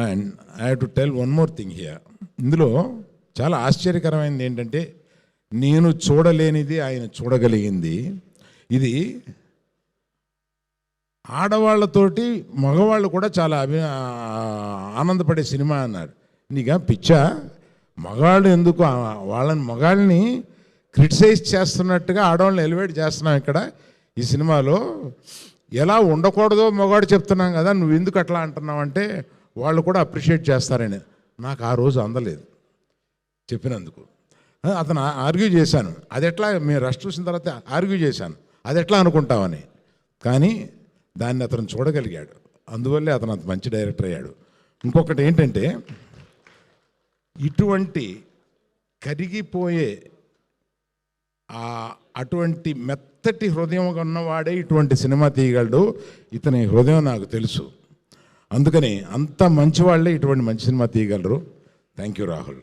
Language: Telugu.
And I have to tell one more thing here. ఇందులో చాలా ఆశ్చర్యకరమైనది ఏంటంటే, నేను చూడలేనిది ఆయన చూడగలిగింది. ఇది ఆడవాళ్ళతోటి మగవాళ్ళు కూడా చాలా ఆనందపడే సినిమా అన్నారు. నీకా పిచ్చా? మగాళ్ళు ఎందుకు మగాళ్ళని క్రిటిసైజ్ చేస్తున్నట్టుగా ఆడవాళ్ళని ఎలివేట్ చేస్తున్నాం ఇక్కడ ఈ సినిమాలో. ఎలా ఉండకూడదో మగాడు చెప్తున్నాం కదా, నువ్వు ఎందుకు అట్లా అంటున్నావు అంటే వాళ్ళు కూడా అప్రిషియేట్ చేస్తారని నాకు ఆ రోజు అందలేదు చెప్పినందుకు. అతను ఆర్గ్యూ చేశాను, అది ఎట్లా మేము రష్ చూసిన తర్వాత ఆర్గ్యూ చేశాను అది ఎట్లా అనుకుంటామని. కానీ దాన్ని అతను చూడగలిగాడు, అందువల్లే అతను అంత మంచి డైరెక్టర్ అయ్యాడు. ఇంకొకటి ఏంటంటే, ఇటువంటి కరిగిపోయే అటువంటి మెత్తటి హృదయం ఉన్నవాడే ఇటువంటి సినిమా తీయగలడు. ఇతని హృదయం నాకు తెలుసు, అందుకని అంత మంచి వాళ్ళే ఇటువంటి మంచి సినిమా తీయగలరు. Thank you Rahul.